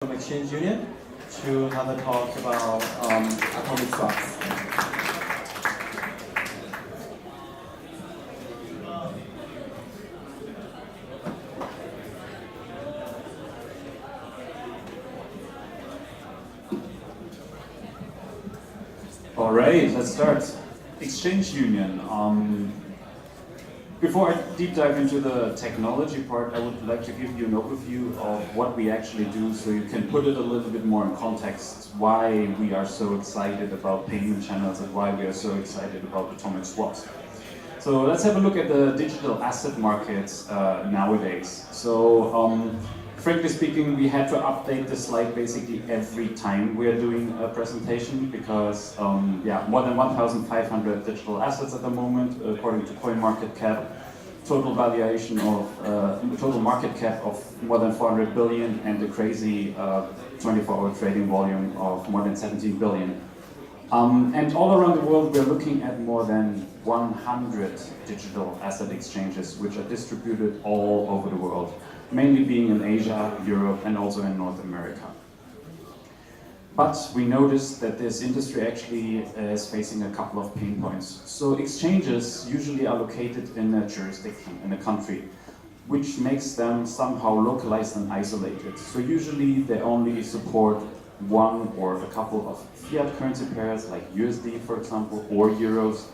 from Exchange Union to have a talk about atomic swaps. All right, let's start. Exchange Union. Before I deep dive into the technology part, I would like to give you an overview of what we actually do so you can put it a little bit more in context, why we are so excited about payment channels and why we are so excited about atomic swaps. So let's have a look at the digital asset markets nowadays. So frankly speaking, we had to update the slide basically every time we are doing a presentation because more than 1,500 digital assets at the moment, according to CoinMarketCap. Total valuation of total market cap of more than 400 billion and a crazy 24-hour trading volume of more than 17 billion. And all around the world, we're looking at more than 100 digital asset exchanges, which are distributed all over the world, mainly being in Asia, Europe, and also in North America. But we noticed that this industry actually is facing a couple of pain points. So exchanges usually are located in a jurisdiction, in a country, which makes them somehow localized and isolated. So usually they only support one or a couple of fiat currency pairs, like USD, for example, or euros,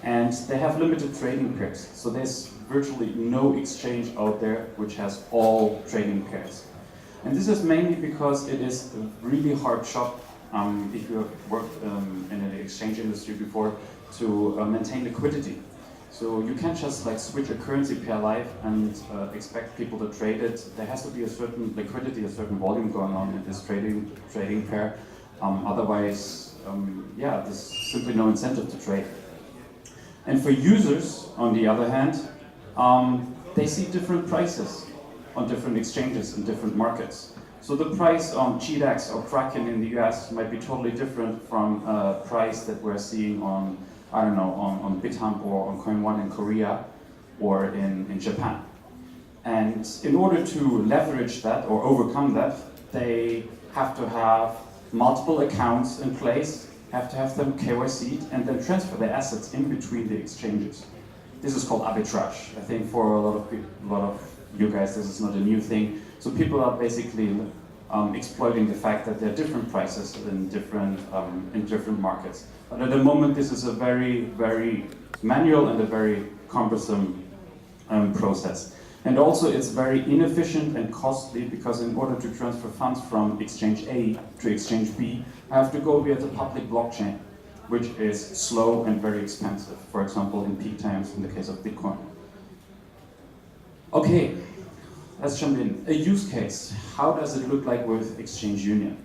and they have limited trading pairs. So there's virtually no exchange out there which has all trading pairs. And this is mainly because it is a really hard job, if you have worked in the exchange industry before, to maintain liquidity. So you can't just like switch a currency pair live and expect people to trade it. There has to be a certain liquidity, a certain volume going on in this trading pair. Otherwise, there's simply no incentive to trade. And for users, on the other hand, they see different prices on different exchanges in different markets. So the price on GDAX or Kraken in the US might be totally different from a price that we're seeing on, I don't know, on BitHump or on Coin1 in Korea or in Japan. And in order to leverage that or overcome that, they have to have multiple accounts in place, have to have them KYC'd, and then transfer their assets in between the exchanges. This is called arbitrage. I think for a lot of you guys, this is not a new thing. So people are basically exploiting the fact that there are different prices in different markets. But at the moment, this is a very, very manual and a very cumbersome process. And also, it's very inefficient and costly because in order to transfer funds from exchange A to exchange B, I have to go via the public blockchain, which is slow and very expensive. For example, in peak times, in the case of Bitcoin. Okay, let's jump in. A use case. How does it look like with Exchange Union?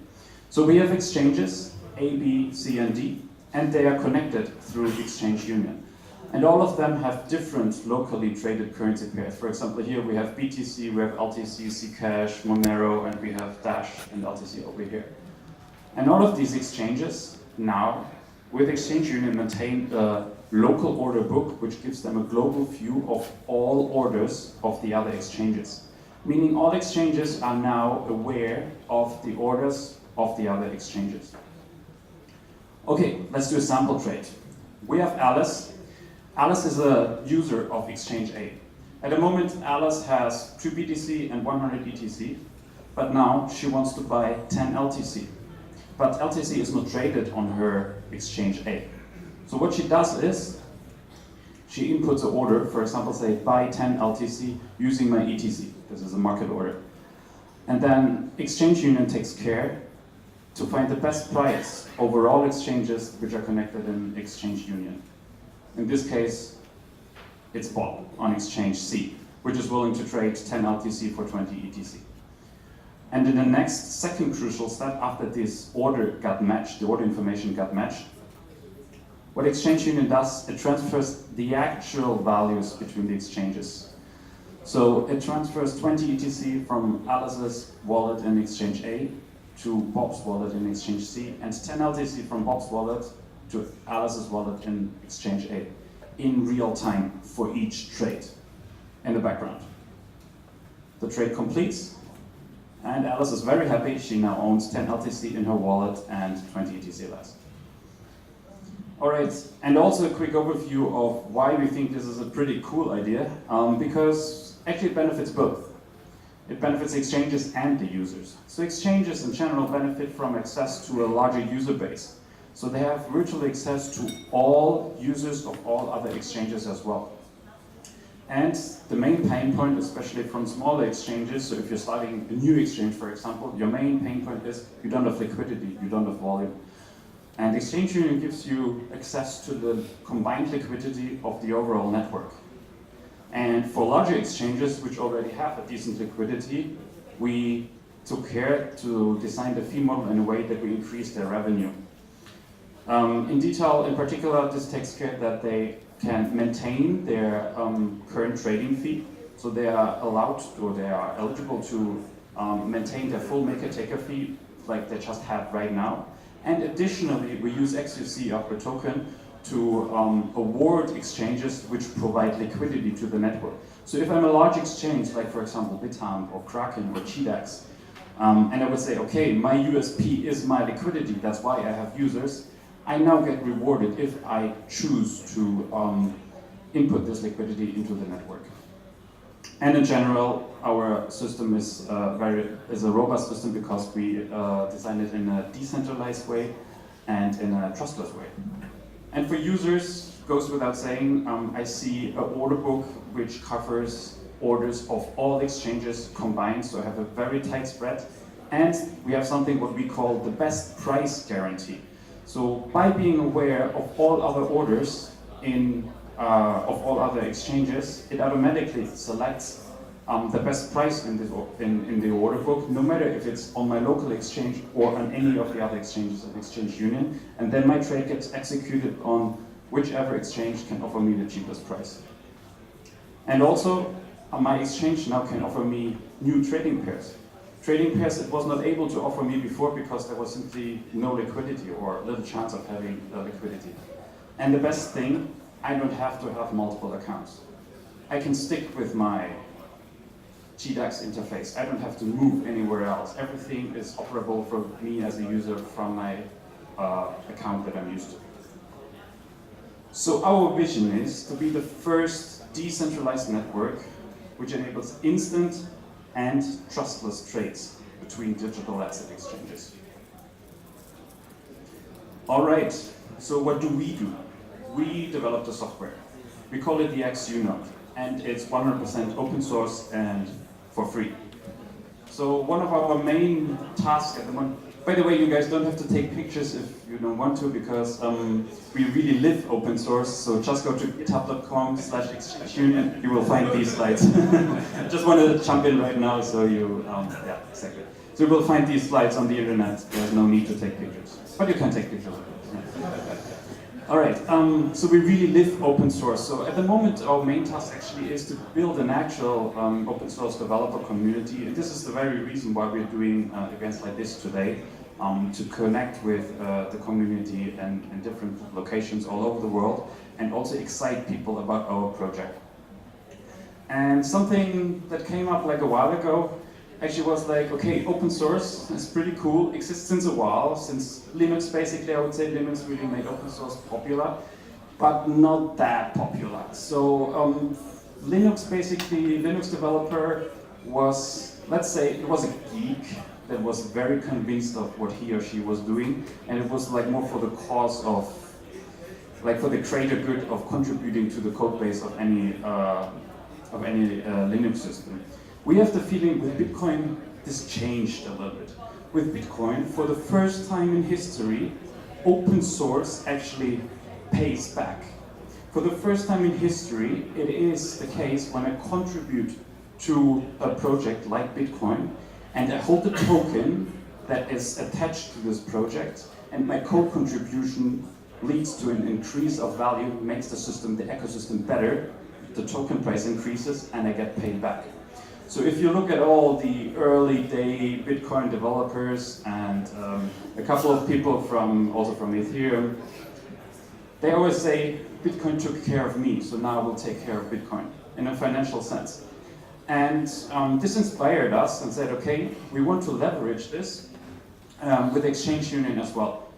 So we have exchanges, A, B, C, and D, and they are connected through Exchange Union. And all of them have different locally traded currency pairs. For example, here we have BTC, we have LTC, Zcash, Monero, and we have Dash and LTC over here. And all of these exchanges now, with Exchange Union, maintain a local order book, which gives them a global view of all orders of the other exchanges. Meaning all exchanges are now aware of the orders of the other exchanges. Okay, let's do a sample trade. We have Alice. Alice is a user of Exchange A. At the moment, Alice has 2 BTC and 100 ETC, but now she wants to buy 10 LTC. But LTC is not traded on her Exchange A. So what she does is, she inputs an order, for example, say, buy 10 LTC using my ETC. This is a market order. And then Exchange Union takes care to find the best price over all exchanges which are connected in Exchange Union. In this case, it's Bob on Exchange C, which is willing to trade 10 LTC for 20 ETC. And in the next second crucial step, after this order got matched, the order information got matched, what Exchange Union does, it transfers the actual values between the exchanges. So it transfers 20 ETC from Alice's wallet in Exchange A to Bob's wallet in Exchange C, and 10 LTC from Bob's wallet to Alice's wallet in Exchange A in real time for each trade in the background. The trade completes, And Alice is very happy. She now owns 10 LTC in her wallet and 20 TCLS. All right, and also a quick overview of why we think this is a pretty cool idea, because actually it benefits both. It benefits exchanges and the users. So exchanges in general benefit from access to a larger user base. So they have virtual access to all users of all other exchanges as well. And the main pain point, especially from smaller exchanges, so if you're starting a new exchange, for example, your main pain point is you don't have liquidity, you don't have volume. And Exchange Union gives you access to the combined liquidity of the overall network. And for larger exchanges, which already have a decent liquidity, we took care to design the fee model in a way that we increase their revenue. In detail, in particular, this takes care that they can maintain their current trading fee. So they are allowed, or they are eligible to maintain their full maker-taker fee like they just have right now. And additionally, we use XUC upper token to award exchanges which provide liquidity to the network. So if I'm a large exchange, like for example Bithumb or Kraken or GDAX, and I would say, okay, my USP is my liquidity, that's why I have users, I now get rewarded if I choose to input this liquidity into the network. And in general, our system is a robust system because we designed it in a decentralized way and in a trustless way. And for users, goes without saying, I see an order book which covers orders of all exchanges combined, so I have a very tight spread. And we have something what we call the best price guarantee. So by being aware of all other orders of all other exchanges, it automatically selects the best price in the order book, no matter if it's on my local exchange or on any of the other exchanges in Exchange Union, and then my trade gets executed on whichever exchange can offer me the cheapest price. And also, my exchange now can offer me new trading pairs. Trading pairs it was not able to offer me before because there was simply no liquidity or little chance of having liquidity. And the best thing, I don't have to have multiple accounts. I can stick with my GDAX interface. I don't have to move anywhere else. Everything is operable for me as a user from my account that I'm used to. So our vision is to be the first decentralized network which enables instant and trustless trades between digital asset exchanges. All right, so what do? We developed a software. We call it the XU node, and it's 100% open source and for free. So one of our main tasks at the moment, by the way, you guys don't have to take pictures if you don't want to, because we really live open source, so just go to github.com/exchangeunion, you will find these slides. Just want to jump in right now, so you, yeah, exactly. So you will find these slides on the internet, there's no need to take pictures. But you can take pictures of it. All right, so we really live open source. So at the moment, our main task actually is to build an actual open source developer community. And this is the very reason why we're doing events like this today, to connect with the community in different locations all over the world, and also excite people about our project. And something that came up like a while ago actually was like, okay, open source is pretty cool, exists since a while, since Linux basically, I would say Linux really made open source popular, but not that popular. So Linux developer was, let's say, it was a geek that was very convinced of what he or she was doing, and it was like more for the cause of, like for the greater good of contributing to the code base of any Linux system. We have the feeling with Bitcoin, this changed a little bit. With Bitcoin, for the first time in history, open source actually pays back. For the first time in history, it is the case when I contribute to a project like Bitcoin, and I hold the token that is attached to this project, and my code contribution leads to an increase of value, makes the system, the ecosystem better, the token price increases, and I get paid back. So if you look at all the early day Bitcoin developers and a couple of people also from Ethereum, they always say, Bitcoin took care of me, so now I will take care of Bitcoin, in a financial sense. And this inspired us and said, okay, we want to leverage this with Exchange Union as well.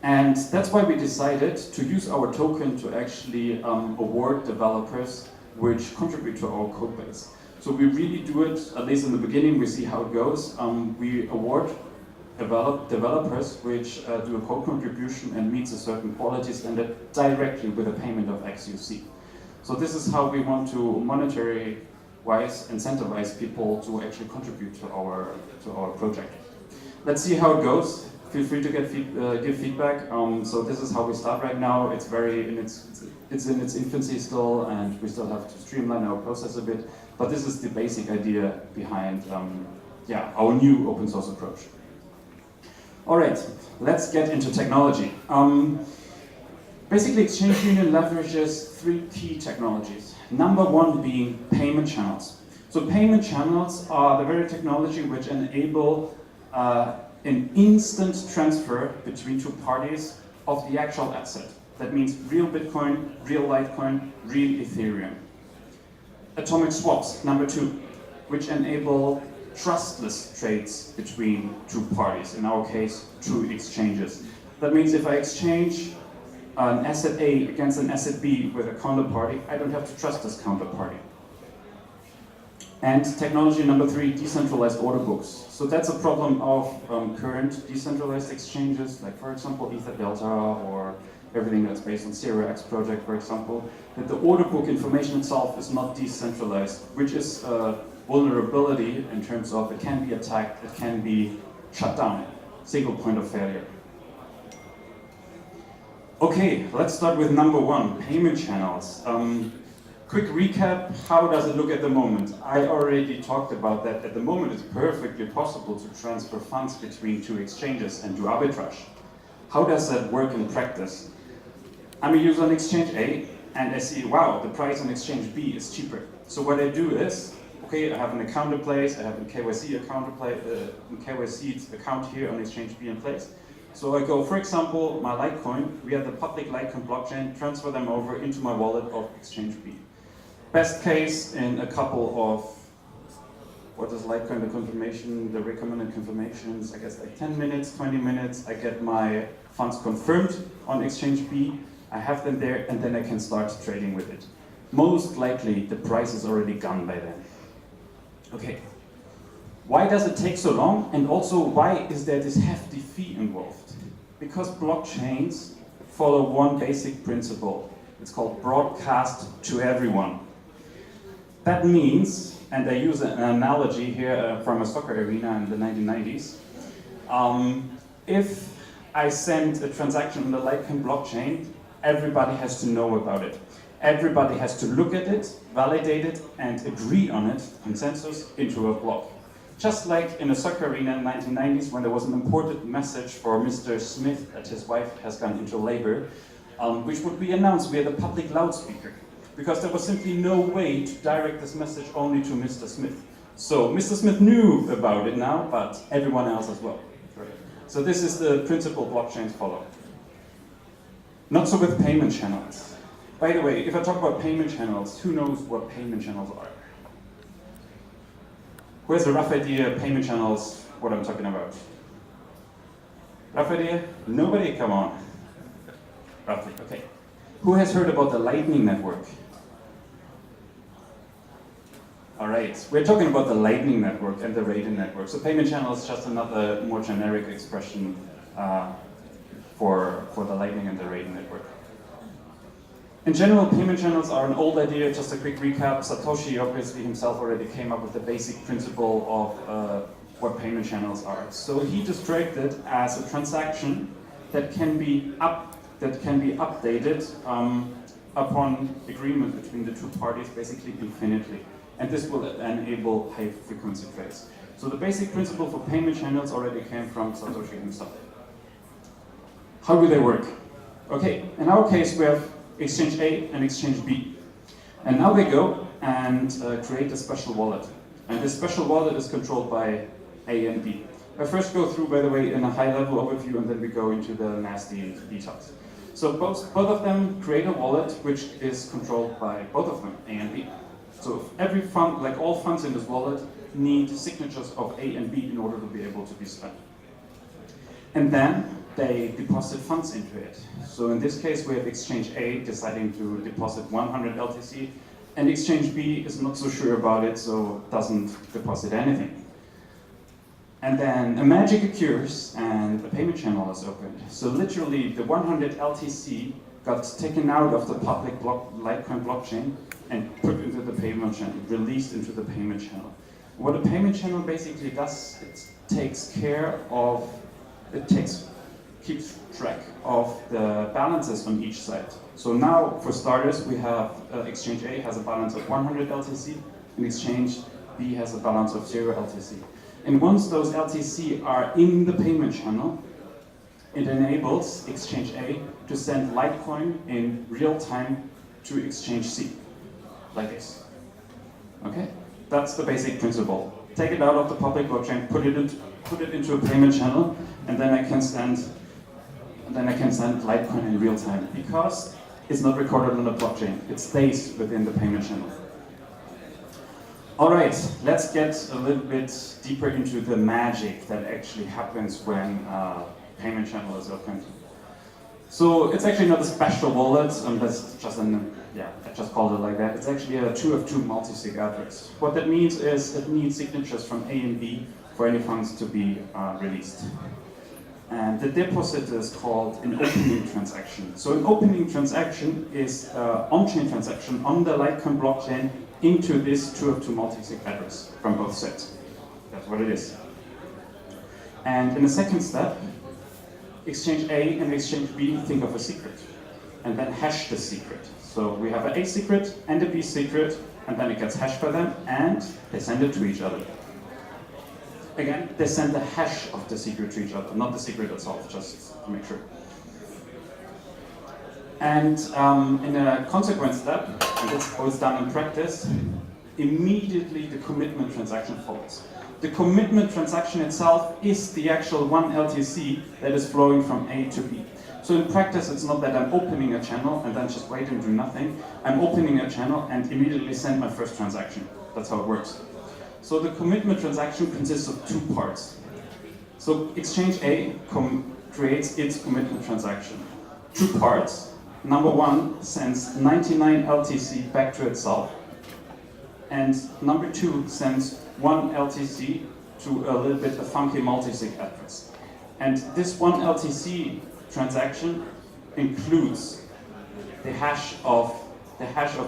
And that's why we decided to use our token to actually award developers which contribute to our code base. So we really do it, at least in the beginning, we see how it goes. We award developers which do a code contribution and meets a certain quality standard directly with a payment of XUC. So this is how we want to monetary-wise incentivize people to actually contribute to our project. Let's see how it goes. Feel free to give feedback. So this is how we start right now. It's in its infancy still, and we still have to streamline our process a bit. But this is the basic idea behind our new open source approach. All right, let's get into technology. Basically, Exchange Union leverages 3 key technologies. Number 1 being payment channels. So payment channels are the very technology which enable an instant transfer between 2 parties of the actual asset. That means real Bitcoin, real Litecoin, real Ethereum. Atomic swaps, number 2, which enable trustless trades between 2 parties, in our case, 2 exchanges. That means if I exchange an asset A against an asset B with a counterparty, I don't have to trust this counterparty. And technology number 3, decentralized order books. So that's a problem of current decentralized exchanges, like for example EtherDelta or everything that's based on ZeroX project, for example, that the order book information itself is not decentralized, which is a vulnerability in terms of it can be attacked, it can be shut down, single point of failure. Okay, let's start with number 1, payment channels. Quick recap, how does it look at the moment? I already talked about that. At the moment it's perfectly possible to transfer funds between 2 exchanges and do arbitrage. How does that work in practice? I'm a user on exchange A and I see, wow, the price on exchange B is cheaper. So what I do is, okay, I have an account in place, I have a KYC account here on exchange B in place. So I go, for example, my Litecoin, we have the public Litecoin blockchain, transfer them over into my wallet of exchange B. Best case in a couple of, what is Litecoin, the confirmation, the recommended confirmations, I guess like 10 minutes, 20 minutes, I get my funds confirmed on exchange B, I have them there, and then I can start trading with it. Most likely, the price is already gone by then. Okay, why does it take so long? And also, why is there this hefty fee involved? Because blockchains follow one basic principle. It's called broadcast to everyone. That means, and I use an analogy here from a soccer arena in the 1990s, if I send a transaction on the Litecoin blockchain, everybody has to know about it. Everybody has to look at it, validate it, and agree on it, consensus, into a block. Just like in a soccer arena in the 1990s when there was an important message for Mr. Smith that his wife has gone into labor, which would be announced via the public loudspeaker. Because there was simply no way to direct this message only to Mr. Smith. So Mr. Smith knew about it now, but everyone else as well. Right. So this is the principle blockchains follow. Not so with payment channels. By the way, if I talk about payment channels, who knows what payment channels are? Who has a rough idea of payment channels, what I'm talking about? Rough idea? Nobody? Come on. Roughly, okay. Who has heard about the Lightning Network? All right, we're talking about the Lightning Network and the Raiden Network. So payment channel is just another more generic expression for the Lightning and the Raiden Network. In general, payment channels are an old idea. Just a quick recap. Satoshi obviously himself already came up with the basic principle of what payment channels are. So he described it as a transaction that can be updated upon agreement between the 2 parties, basically infinitely. And this will enable high frequency trades. So the basic principle for payment channels already came from Satoshi himself. How do they work? Okay, in our case we have exchange A and exchange B. And now they go and create a special wallet. And this special wallet is controlled by A and B. I first go through, by the way, in a high-level overview, and then we go into the nasty details. So both of them create a wallet which is controlled by both of them, A and B. So every fund, like all funds in this wallet, need signatures of A and B in order to be able to be spent. And then they deposit funds into it. So in this case, we have exchange A deciding to deposit 100 LTC, and exchange B is not so sure about it, so doesn't deposit anything. And then a magic occurs and a payment channel is opened. So literally the 100 LTC got taken out of the public Litecoin blockchain and put into the payment channel, released into the payment channel. What a payment channel basically does, it keeps track of the balances on each side. So now, for starters, we have exchange A has a balance of 100 LTC, and exchange B has a balance of 0 LTC. And once those LTC are in the payment channel, it enables exchange A to send Litecoin in real time to exchange C, like this. Okay, that's the basic principle. Take it out of the public blockchain, put it into a payment channel, and then I can send Litecoin in real time because it's not recorded on the blockchain. It stays within the payment channel. All right, let's get a little bit deeper into the magic that actually happens when payment channel is opened. So it's actually not a special wallet, that's just I just called it like that. It's actually a 2-of-2 multi-sig address. What that means is it needs signatures from A and B for any funds to be released. And the deposit is called an opening transaction. So an opening transaction is an on-chain transaction on the Litecoin blockchain into this 2-of-2 multi-sig address from both sides. That's what it is. And in the second step, exchange A and exchange B think of a secret and then hash the secret. So we have an A secret and a B secret, and then it gets hashed by them and they send it to each other. Again, they send the hash of the secret to each other, not the secret itself, just to make sure. And in a consequent step, and that's how it's done in practice, immediately the commitment transaction follows. The commitment transaction itself is the actual 1 LTC that is flowing from A to B. So in practice, it's not that I'm opening a channel and then just wait and do nothing. I'm opening a channel and immediately send my first transaction. That's how it works. So the commitment transaction consists of 2 parts. So exchange A creates its commitment transaction. 2 parts. Number 1 sends 99 LTC back to itself. And number 2 sends 1 LTC to a little bit a funky multi-sig address. And this 1 LTC transaction includes the hash of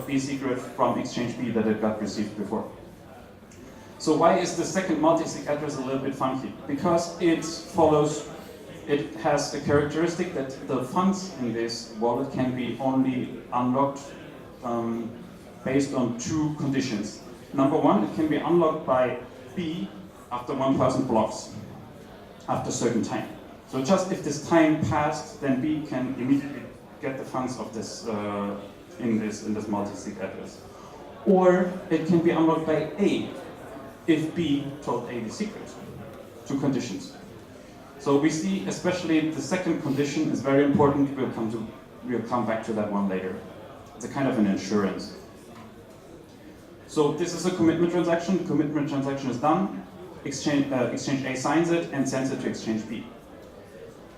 B secret from exchange B that it got received before. So why is the second multi-sig address a little bit funky? Because it has a characteristic that the funds in this wallet can be only unlocked based on 2 conditions. Number 1, it can be unlocked by B after 1,000 blocks, after a certain time. So just if this time passed, then B can immediately get the funds of this in this multi-sig address. Or it can be unlocked by A if B told A the secret. 2 conditions. So we see, especially the second condition is very important. We'll come back to that one later. It's a kind of an insurance. So this is a commitment transaction. Commitment transaction is done. Exchange A signs it and sends it to exchange B.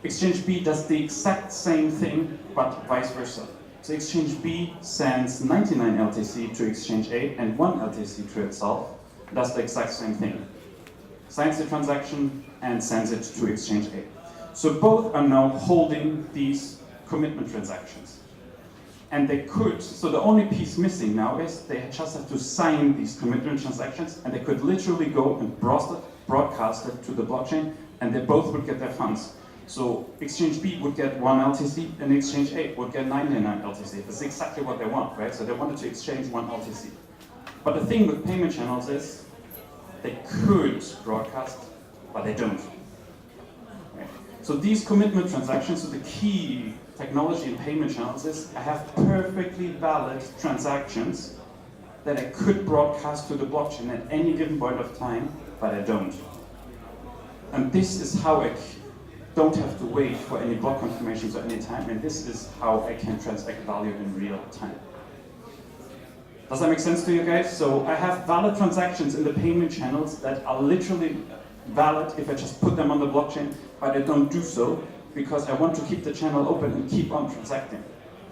Exchange B does the exact same thing, but vice versa. So exchange B sends 99 LTC to exchange A and 1 LTC to itself. Does the exact same thing. Signs the transaction and sends it to exchange A. So both are now holding these commitment transactions. And they could, so the only piece missing now is they just have to sign these commitment transactions, and they could literally go and broadcast it to the blockchain, and they both would get their funds. So exchange B would get 1 LTC, and exchange A would get 99 LTC. That's exactly what they want, right? So they wanted to exchange 1 LTC. But the thing with payment channels is they could broadcast, but they don't. Right? So these commitment transactions, so the key technology in payment channels is I have perfectly valid transactions that I could broadcast to the blockchain at any given point of time, but I don't. And this is how I don't have to wait for any block confirmations at any time, and this is how I can transact value in real time. Does that make sense to you guys? So I have valid transactions in the payment channels that are literally valid if I just put them on the blockchain, but I don't do so because I want to keep the channel open and keep on transacting.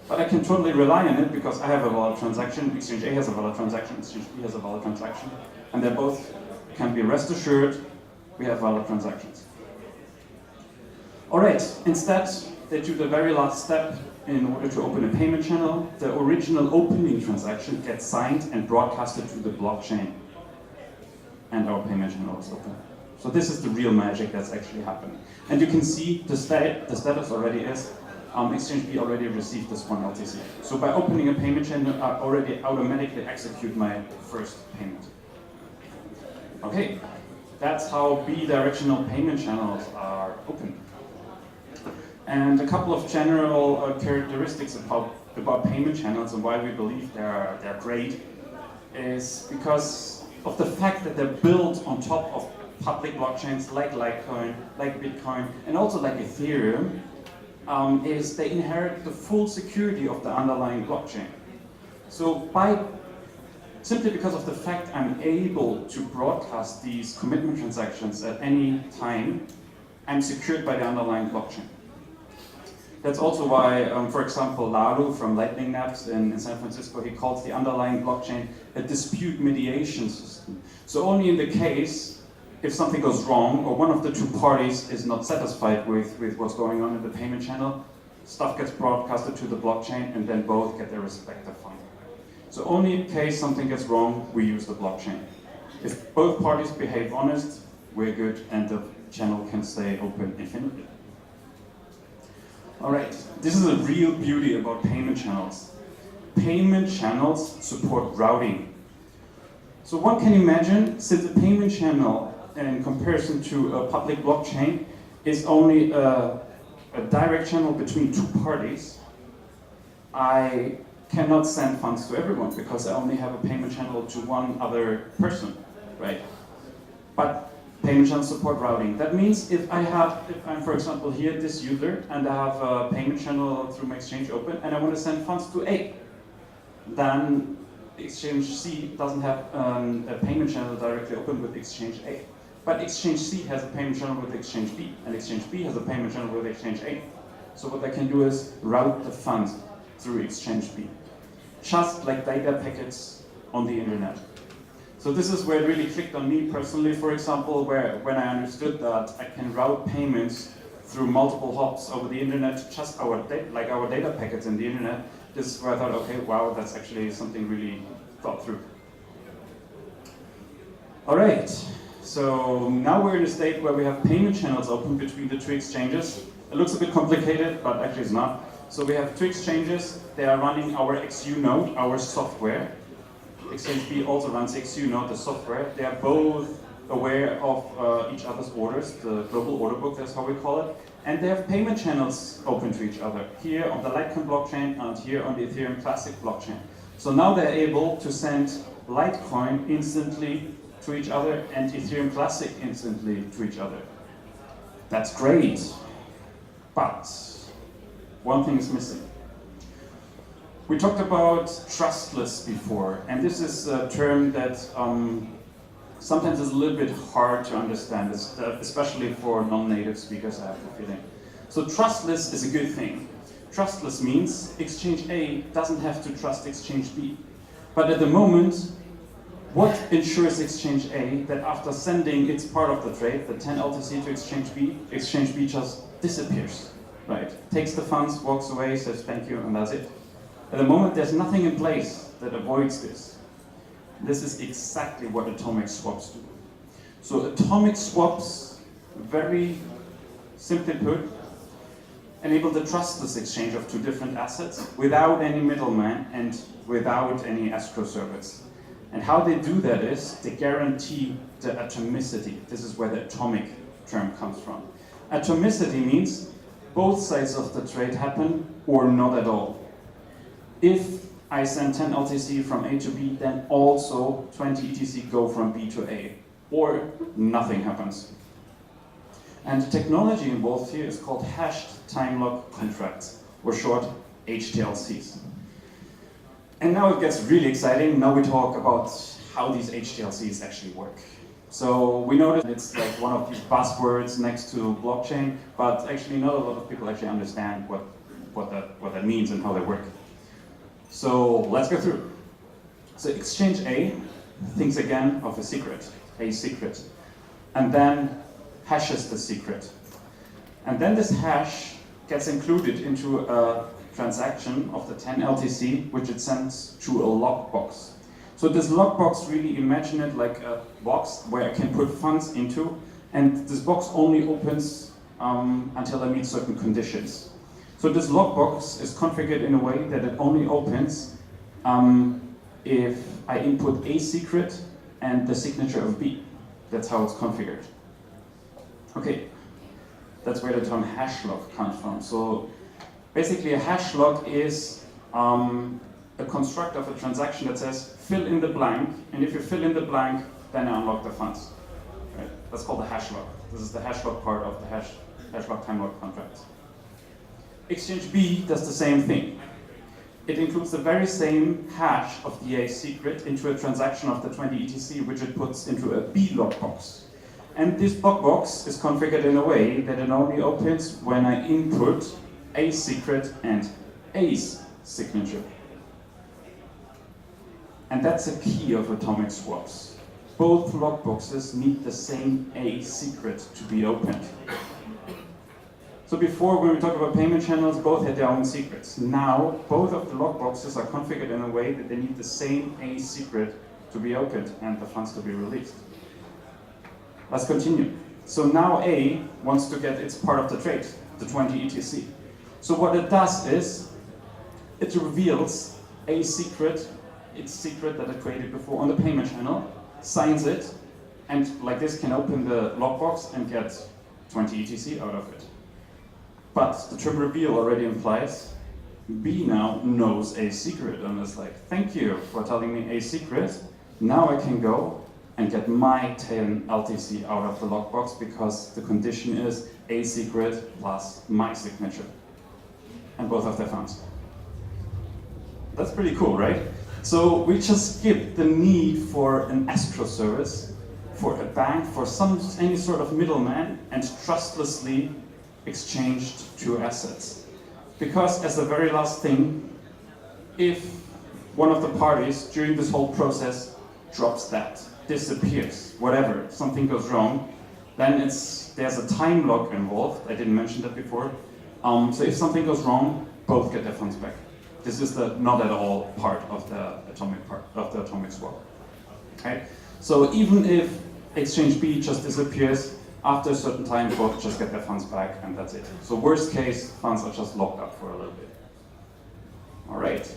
But I can totally rely on it because I have a valid transaction, exchange A has a valid transaction, exchange B has a valid transaction, and they both can be rest assured we have valid transactions. Alright, instead they do the very last step in order to open a payment channel. The original opening transaction gets signed and broadcasted to the blockchain, and our payment channel is open. So this is the real magic that's actually happening. And you can see the status already is Exchange B already received this one LTC. So by opening a payment channel, I already automatically execute my first payment. Okay, that's how bidirectional payment channels are open. And a couple of general characteristics about payment channels and why we believe they're great is because of the fact that they're built on top of public blockchains like Litecoin, like Bitcoin, and also like Ethereum, is they inherit the full security of the underlying blockchain. So simply because of the fact I'm able to broadcast these commitment transactions at any time, I'm secured by the underlying blockchain. That's also why, for example, Laru from Lightning-Dapps in San Francisco, he calls the underlying blockchain a dispute mediation system. So only in the case, if something goes wrong, or one of the two parties is not satisfied with what's going on in the payment channel, stuff gets broadcasted to the blockchain, and then both get their respective fine. So only in case something gets wrong, we use the blockchain. If both parties behave honest, we're good, and the channel can stay open infinitely. Alright, this is a real beauty about payment channels. Payment channels support routing. So one can imagine, since a payment channel, in comparison to a public blockchain, is only a direct channel between two parties, I cannot send funds to everyone because I only have a payment channel to one other person, right? But payment channels support routing. That means if I'm, for example, here, this user, and I have a payment channel through my exchange open, and I want to send funds to A, then exchange C doesn't have a payment channel directly open with exchange A. But exchange C has a payment channel with exchange B, and exchange B has a payment channel with exchange A. So what I can do is route the funds through exchange B, just like data packets on the internet. So this is where it really clicked on me personally, for example, when I understood that I can route payments through multiple hops over the internet, just like our data packets in the internet. This is where I thought, okay, wow, that's actually something really thought through. All right, so now we're in a state where we have payment channels open between the two exchanges. It looks a bit complicated, but actually it's not. So we have two exchanges. They are running our XU node, our software. Exchange B also runs XU node, the software. They are both aware of each other's orders, the global order book, that's how we call it. And they have payment channels open to each other, here on the Litecoin blockchain and here on the Ethereum Classic blockchain. So now they're able to send Litecoin instantly to each other and Ethereum Classic instantly to each other. That's great, but one thing is missing. We talked about trustless before, and this is a term that sometimes is a little bit hard to understand, especially for non-native speakers, I have the feeling. So trustless is a good thing. Trustless means exchange A doesn't have to trust exchange B. But at the moment, what ensures exchange A that after sending its part of the trade, the 10 LTC to exchange B just disappears, right? Takes the funds, walks away, says thank you, and that's it. At the moment, there's nothing in place that avoids this. This is exactly what atomic swaps do. So atomic swaps, very simply put, enable the trustless exchange of two different assets without any middleman and without any escrow service. And how they do that is they guarantee the atomicity. This is where the atomic term comes from. Atomicity means both sides of the trade happen or not at all. If I send 10 LTC from A to B, then also 20 ETC go from B to A, or nothing happens. And the technology involved here is called hashed time lock contracts, or short HTLCs. And now it gets really exciting. Now we talk about how these HTLCs actually work. So we know that it's like one of these buzzwords next to blockchain, but actually not a lot of people actually understand what that means and how they work. So let's go through. So exchange A thinks again of a secret, and then hashes the secret. And then this hash gets included into a transaction of the 10 LTC, which it sends to a lockbox. So this lockbox, really imagine it like a box where I can put funds into, and this box only opens until I meet certain conditions. So this lockbox is configured in a way that it only opens if I input a secret and the signature of B. That's how it's configured. Okay, that's where the term hash lock comes from. So basically a hash lock is a construct of a transaction that says fill in the blank, and if you fill in the blank, then I unlock the funds. Right? That's called the hash lock. This is the hash lock part of the hash lock time lock contract. Exchange B does the same thing. It includes the very same hash of the A secret into a transaction of the 20 ETC, which it puts into a B lockbox. And this lockbox is configured in a way that it only opens when I input A secret and A's signature. And that's a key of atomic swaps. Both lockboxes need the same A secret to be opened. So before, when we talked about payment channels, both had their own secrets. Now, both of the lockboxes are configured in a way that they need the same A secret to be opened and the funds to be released. Let's continue. So now A wants to get its part of the trade, the 20 ETC. So what it does is, it reveals A secret, its secret that it created before on the payment channel, signs it, and like this can open the lockbox and get 20 ETC out of it. But the term reveal already implies B now knows A secret and is like, thank you for telling me A secret. Now I can go and get my 10 LTC out of the lockbox because the condition is A secret plus my signature. And both of their funds. That's pretty cool, right? So we just skipped the need for an escrow service, for a bank, for any sort of middleman, and trustlessly exchanged two assets. Because as the very last thing, if one of the parties during this whole process drops that, disappears, whatever, something goes wrong, then there's a time lock involved. I didn't mention that before. So if something goes wrong, both get their funds back. This is the not at all part of the atomic swap. Okay? So even if exchange B just disappears, after a certain time, both just get their funds back, and that's it. So worst case, funds are just locked up for a little bit. All right.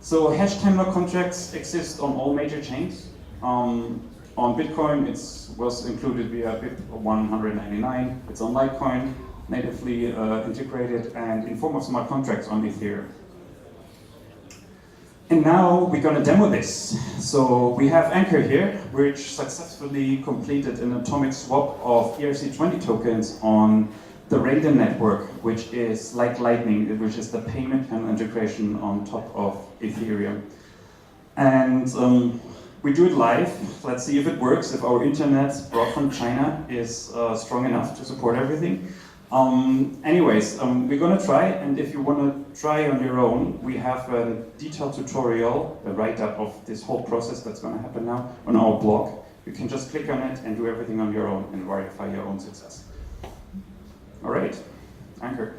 So hash time lock contracts exist on all major chains. On Bitcoin, it was included via BIP 199. It's on Litecoin, natively integrated, and in form of smart contracts on Ethereum. And now we're going to demo this. So we have Anchor here, which successfully completed an atomic swap of ERC20 tokens on the Raiden network, which is like Lightning, which is the payment and integration on top of Ethereum. And we do it live. Let's see if it works, if our internet brought from China is strong enough to support everything. Anyways, we're gonna try, and if you wanna try on your own, we have a detailed tutorial, a write-up of this whole process that's gonna happen now on our blog. You can just click on it and do everything on your own and verify your own success. All right, Anchor.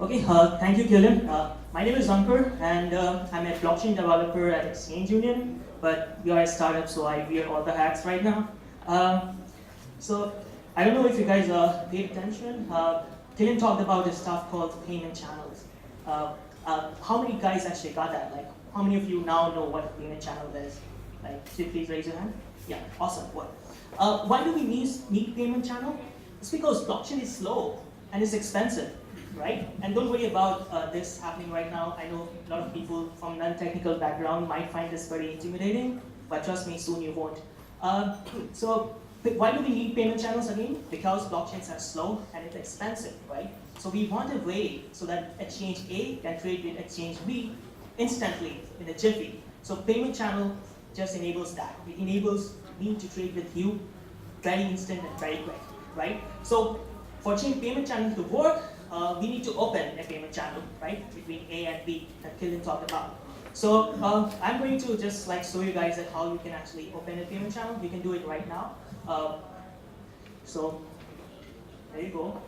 Okay, thank you, Kilian. My name is Ankur, and I'm a blockchain developer at Exchange Union, but we are a startup, so I wear all the hats right now. So I don't know if you guys paid attention. Kilian talked about this stuff called payment channels. How many guys actually got that? Like how many of you now know what a payment channel is? Like, please raise your hand. Yeah, awesome. What? Why do we need payment channel? It's because blockchain is slow and it's expensive, right? And don't worry about this happening right now. I know a lot of people from non-technical background might find this very intimidating, but trust me, soon you won't. So why do we need payment channels again? Because blockchains are slow and it's expensive, right? So we want a way so that exchange A can trade with exchange B instantly in a jiffy. So payment channel just enables that. It enables me to trade with you very instant and very quick, right? So for chain payment channel to work, we need to open a payment channel, right, between A and B that Kilian talked about. So I'm going to just like show you guys how you can actually open a payment channel. You can do it right now. So there you go.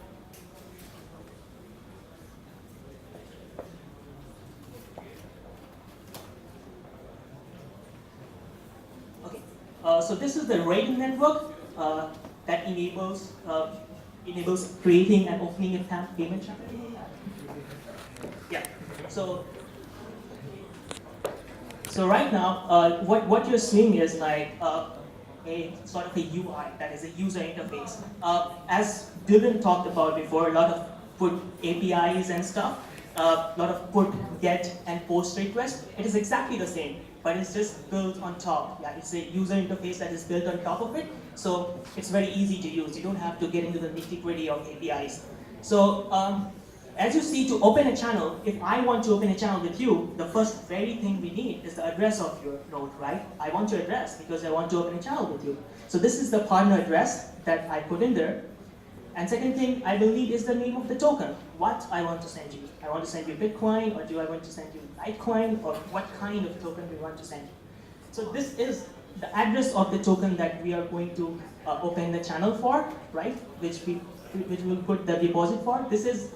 Okay. So this is the Raiden network that enables creating and opening a payment channel. Yeah. So right now, what you're seeing is like a sort of a UI, that is a user interface. As Dylan talked about before, a lot of put APIs and stuff, a lot of put, get, and post requests. It is exactly the same, but it's just built on top. Yeah, it's a user interface that is built on top of it, so it's very easy to use. You don't have to get into the nitty-gritty of APIs. So as you see, to open a channel, if I want to open a channel with you, the first very thing we need is the address of your node, right? I want your address because I want to open a channel with you. So this is the partner address that I put in there. And second thing I will need is the name of the token, what I want to send you. I want to send you Bitcoin, or do I want to send you Litecoin, or what kind of token we want to send you. So this is the address of the token that we are going to open the channel for, right? Which will put the deposit for. This is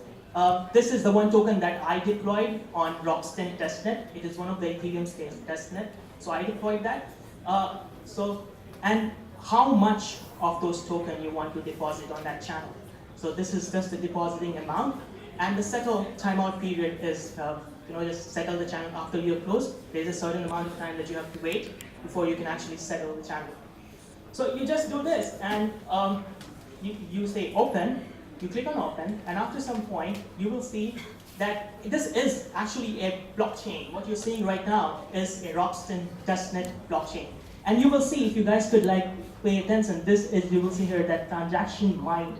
the one token that I deployed on Rockstone testnet. It is one of the Ethereum testnet. So I deployed that. And how much of those tokens you want to deposit on that channel. So this is just the depositing amount. And the settle timeout period is, just settle the channel after you're closed. There's a certain amount of time that you have to wait before you can actually settle the channel. So you just do this, and you say open. You click on open, and after some point, you will see that this is actually a blockchain. What you're seeing right now is a Rockstone testnet blockchain. And you will see, if you guys could like pay attention, you will see here that transaction mined,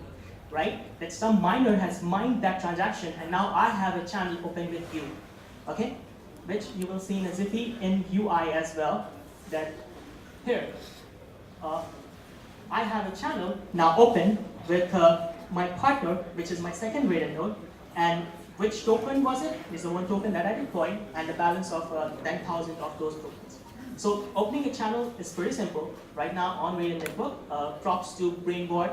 right? That some miner has mined that transaction, and now I have a channel open with you, okay? Which you will see in a Zippy in UI as well, that here, I have a channel now open with my partner, which is my second rated node, and which token was it? Is the one token that I deployed, and the balance of 10,000 of those tokens. So opening a channel is pretty simple. Right now on Raiden Network, props to Brainboard,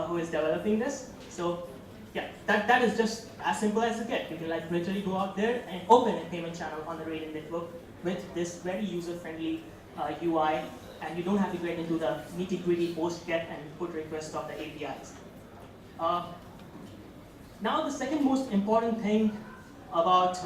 who is developing this. So yeah, that is just as simple as it gets. You can like literally go out there and open a payment channel on the Raiden Network with this very user-friendly UI, and you don't have to get into the nitty-gritty post, get, and put requests of the APIs. Now the second most important thing about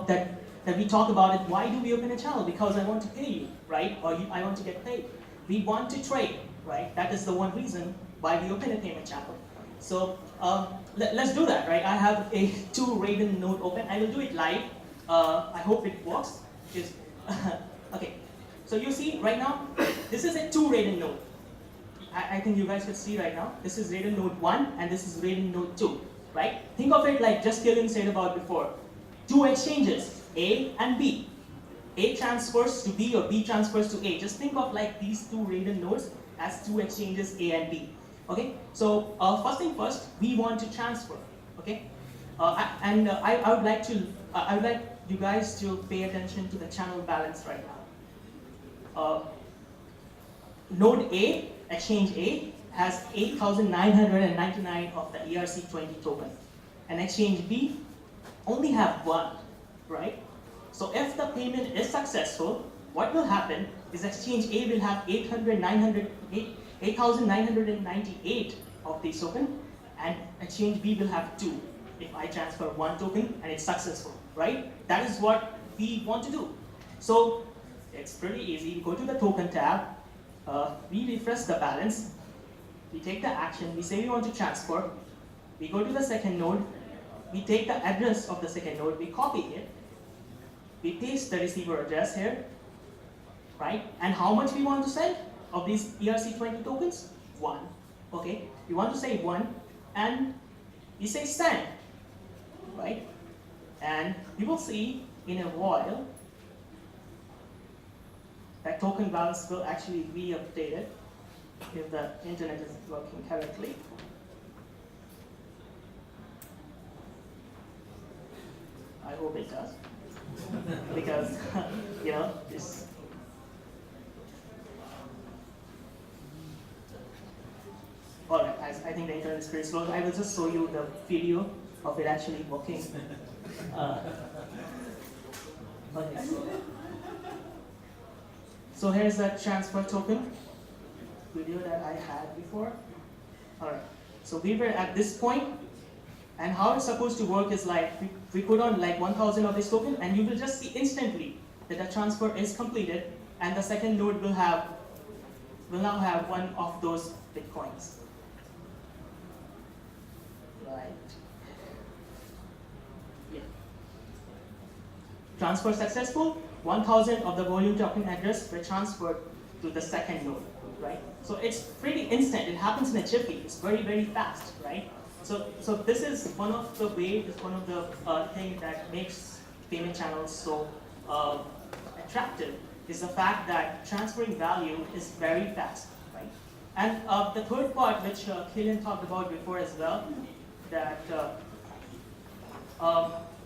that we talk about it, why do we open a channel? Because I want to pay you, right? Or I want to get paid. We want to trade, right? That is the one reason why we open a payment channel. So let's do that, right? I have a 2 Raiden node open. I will do it live. I hope it works. Okay. So you see right now, this is a 2 Raiden node. I think you guys could see right now. This is Raiden node 1 and this is Raiden node 2, right? Think of it like just Kilian said about before. 2 exchanges, A and B. A transfers to B or B transfers to A. Just think of like these 2 Raiden nodes as 2 exchanges, A and B. Okay? So first thing first, we want to transfer. Okay? I would like you guys to pay attention to the channel balance right now. Node A, exchange A, has 8,999 of the ERC20 token. And exchange B only have 1, right? So if the payment is successful, what will happen is exchange A will have 8,998 of the token, and exchange B will have 2 if I transfer 1 token and it's successful, right? That is what we want to do. So it's pretty easy. We go to the token tab, we refresh the balance, we take the action, we say we want to transfer, we go to the second node, we take the address of the second node, we copy it, we paste the receiver address here, right? And how much we want to send of these ERC20 tokens? 1. Okay, we want to say 1, and we say send, right? And you will see in a while that token balance will actually be updated if the internet is working correctly. I hope it does, because you know this. All right, I think the internet is pretty slow. I will just show you the video of it actually working. Okay. So here's the transfer token video that I had before. All right. So we were at this point, and how it's supposed to work is like we put on like 1,000 of this token, and you will just see instantly that the transfer is completed, and the second node will now have 1 of those bitcoins. Right. Yeah. Transfer successful. 1,000 of the volume token address were transferred to the second node, right? So it's pretty instant. It happens in a jiffy. It's very, very fast, right? So this is one of the things that makes payment channels so attractive, is the fact that transferring value is very fast, right? And the third part, which Kilian talked about before as well, that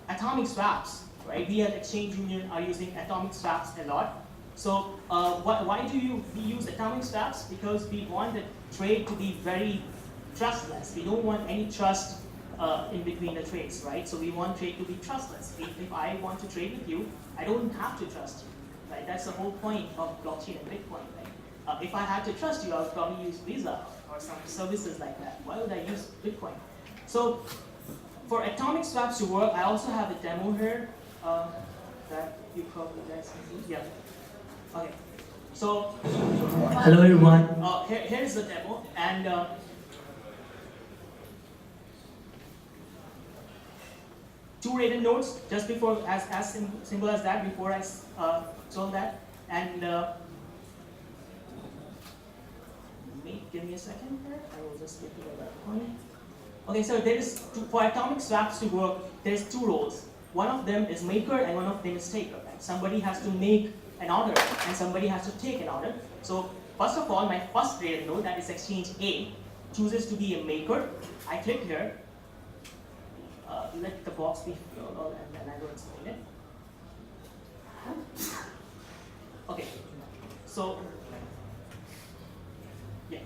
atomic swaps. Right? We at Exchange Union are using atomic swaps a lot. So why do we use atomic swaps? Because we want the trade to be very trustless. We don't want any trust in between the trades, right? So we want trade to be trustless. If I want to trade with you, I don't have to trust you, right? That's the whole point of blockchain and Bitcoin, right? If I had to trust you, I would probably use Visa or some services like that. Why would I use Bitcoin? So for atomic swaps to work, I also have a demo here. That you probably guys can see. Yeah. Okay. So, hello everyone. Here's the demo, and two rated nodes just before, as simple as that. Before I told that, and give me a second here. I will just get to that point. Okay, so for atomic swaps to work, there's 2 roles. One of them is maker and one of them is taker. Right? Somebody has to make an order and somebody has to take an order. So first of all, my first rated node, that is exchange A, chooses to be a maker. I click here, let the box be filled, and then I will explain it. Okay, so yeah,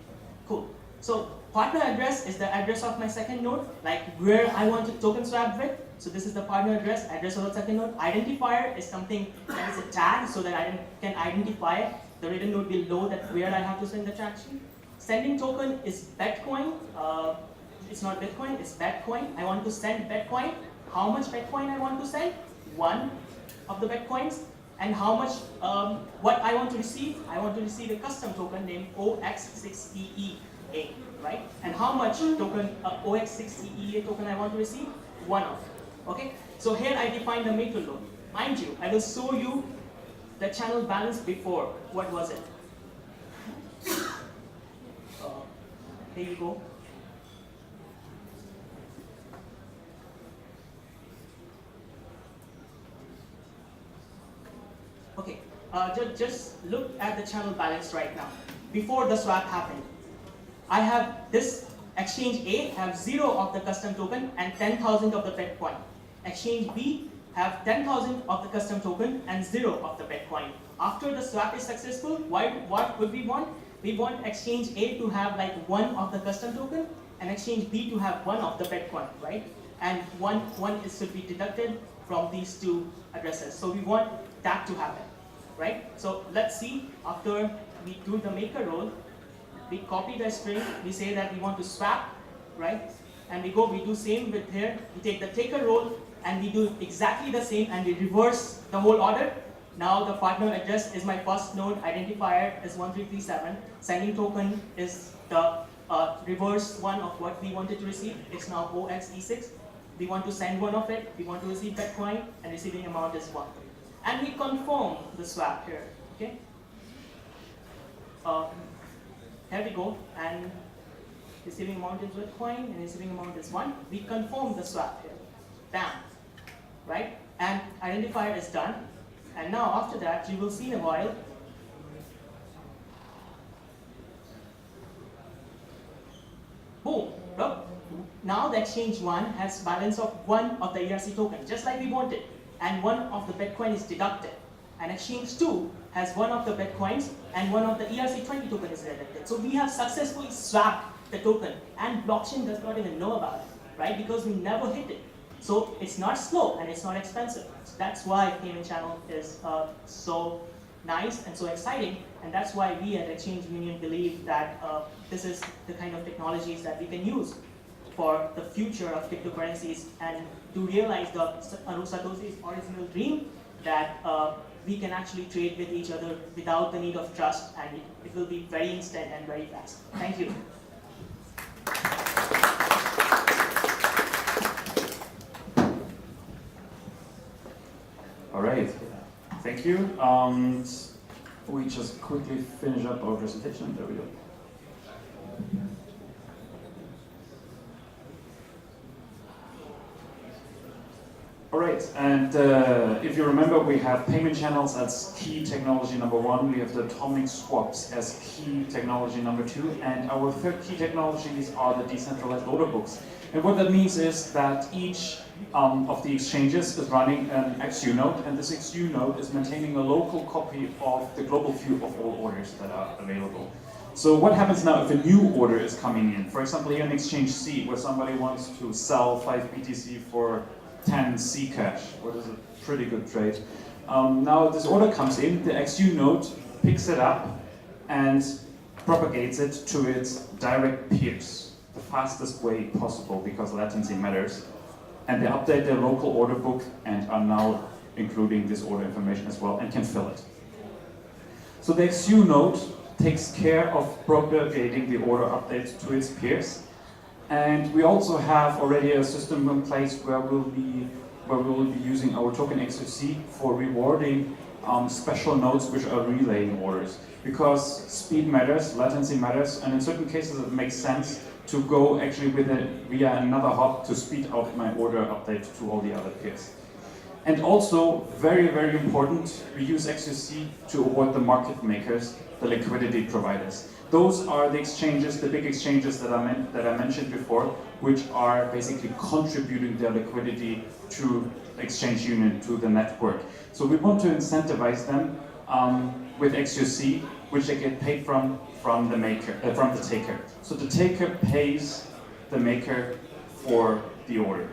cool. So partner address is the address of my second node, like where I want to token swap with. So this is the partner address of the second node. Identifier is something that is a tag, so that I can identify the rated node below that where I have to send the transaction. Sending token is Bitcoin. It's not Bitcoin, it's Bitcoin. I want to send Bitcoin. How much Bitcoin I want to send? 1 of the Bitcoins. And how much, what I want to receive? I want to receive a custom token named OX6EEA, right? And how much token, OX6EEA token I want to receive? 1 of. Okay, so here I define the maker node. Mind you, I will show you the channel balance before. What was it? Here you go. Okay, just look at the channel balance right now. Before the swap happened, I have this exchange A have 0 of the custom token and 10,000 of the Bitcoin. Exchange B have 10,000 of the custom token and 0 of the Bitcoin. After the swap is successful, what would we want? We want exchange A to have like 1 of the custom token and exchange B to have 1 of the Bitcoin, right? And one should be deducted from these 2 addresses. So we want that to happen, right? So let's see, after we do the maker role, we copy the string, we say that we want to swap, right? and we do same with here. We take the taker role and we do exactly the same and we reverse the whole order. Now the partner address is my first node, identifier is 1337, sending token is the reverse one of what we wanted to receive. It's now OXE6. We want to send one of it, we want to receive Bitcoin, and receiving amount is 1. And we confirm the swap here, okay? Here we go, and receiving amount is Bitcoin, and receiving amount is 1. We confirm the swap here, bam, right? And identifier is done. And now after that, you will see in a while, boom, look. Now the exchange 1 has balance of 1 of the ERC token, just like we wanted, and 1 of the Bitcoin is deducted. And exchange 2 has 1 of the Bitcoins and 1 of the ERC20 token is deducted. So we have successfully swapped the token, and blockchain does not even know about it, right? Because we never hit it. So it's not slow and it's not expensive. So that's why payment channel is so nice and so exciting, and that's why we at Exchange Union believe that this is the kind of technologies that we can use for the future of cryptocurrencies and to realize the Satoshi's original dream that we can actually trade with each other without the need of trust, and it will be very instant and very fast. Thank you. All right, thank you. We just quickly finish up our presentation. There we go. All right, and if you remember, we have payment channels as key technology number 1. We have the atomic swaps as key technology number 2. And our third key technologies are the decentralized order books. And what that means is that each of the exchanges is running an XU node, and this XU node is maintaining a local copy of the global view of all orders that are available. So what happens now if a new order is coming in? For example, here in Exchange C, where somebody wants to sell 5 BTC for 10 C cash, what is a pretty good trade. Now this order comes in, the XU node picks it up and propagates it to its direct peers, the fastest way possible because latency matters. And they update their local order book and are now including this order information as well and can fill it. So the XU node takes care of propagating the order updates to its peers. And we also have already a system in place where we will be using our token XUC for rewarding special nodes which are relaying orders. Because speed matters, latency matters, and in certain cases it makes sense to go actually via another hop to speed up my order update to all the other peers. And also, very, very important, we use XUC to avoid the market makers, the liquidity providers. Those are the exchanges, the big exchanges that I mentioned before, which are basically contributing their liquidity to the Exchange Union, to the network. So we want to incentivize them with XUC, which they get paid from the taker. So the taker pays the maker for the order.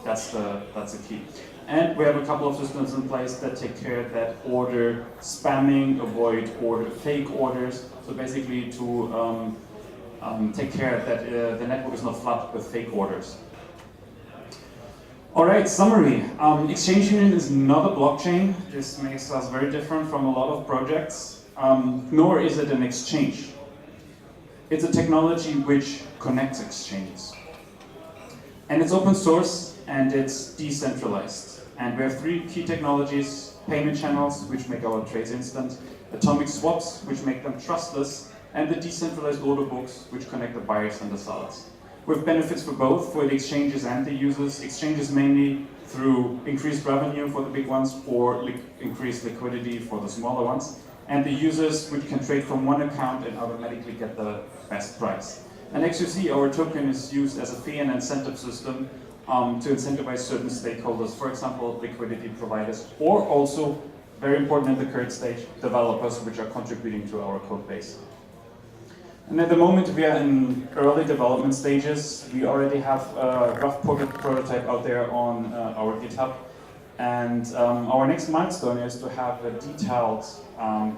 That's the key. And we have a couple of systems in place that take care of that order spamming, avoid fake orders. So basically to take care that the network is not flooded with fake orders. All right, summary. Exchange Union is not a blockchain. This makes us very different from a lot of projects, nor is it an exchange. It's a technology which connects exchanges. And it's open source and it's decentralized. And we have 3 key technologies: payment channels, which make our trades instant, atomic swaps, which make them trustless, and the decentralized order books, which connect the buyers and the sellers. With benefits for both, for the exchanges and the users. Exchanges mainly through increased revenue for the big ones or increased liquidity for the smaller ones. And the users, which can trade from one account and automatically get the best price. And XUC, our token, is used as a fee and incentive system to incentivize certain stakeholders, for example, liquidity providers, or also, very important at the current stage, developers which are contributing to our code base. And at the moment we are in early development stages. We already have a rough prototype out there on our GitHub. And our next milestone is to have a detailed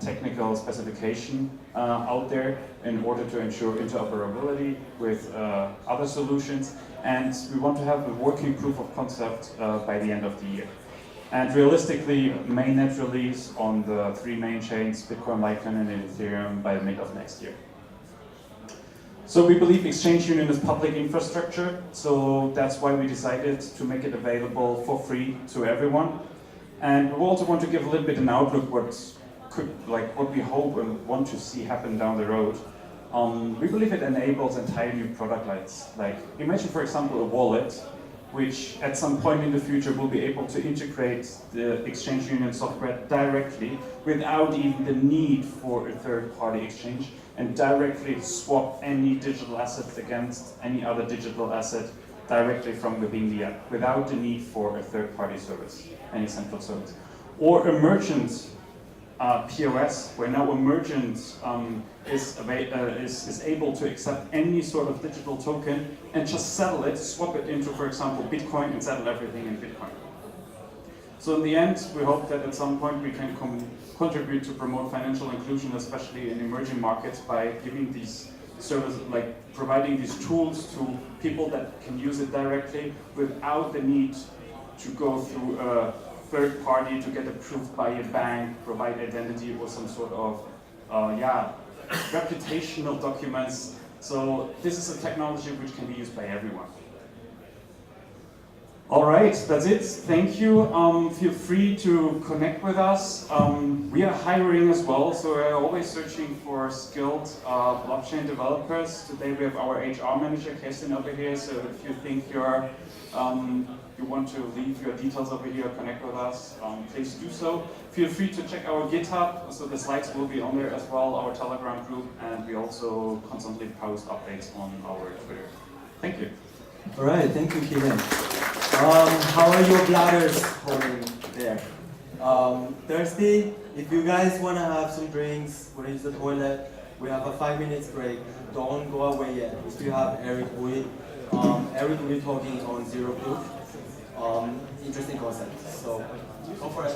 technical specification out there in order to ensure interoperability with other solutions and we want to have a working proof of concept by the end of the year. And realistically, mainnet release on the 3 main chains, Bitcoin, Litecoin, and Ethereum by the mid of next year. So we believe Exchange Union is public infrastructure, so that's why we decided to make it available for free to everyone. And we also want to give a little bit an outlook what we hope and want to see happen down the road. We believe it enables entire new product lines. Like, imagine, for example, a wallet, which at some point in the future will be able to integrate the Exchange Union software directly without even the need for a third-party exchange, and directly swap any digital assets against any other digital asset directly from within the app, without the need for a third-party service, any central service. Or a merchant POS, where now a merchant is able to accept any sort of digital token and just settle it, swap it into, for example, Bitcoin, and settle everything in Bitcoin. So in the end, we hope that at some point we can contribute to promote financial inclusion, especially in emerging markets, by giving these services, like providing these tools to people that can use it directly without the need to go through a third party to get approved by a bank, provide identity or some sort of reputational documents. So this is a technology which can be used by everyone. All right, that's it. Thank you. Feel free to connect with us. We are hiring as well, so we're always searching for skilled blockchain developers. Today we have our HR manager, Kirsten, over here. So if you think you want to leave your details over here, connect with us, please do so. Feel free to check our GitHub, so the slides will be on there as well, our Telegram group, and we also constantly post updates on our Twitter. Thank you. All right, thank you, Kilian. How are your bladders holding there? Thirsty? If you guys want to have some drinks, want to use the toilet, we have a 5 minutes break. Don't go away yet. We still have Eric Hui. Eric will be talking on zero proof. Interesting concept. So go for it.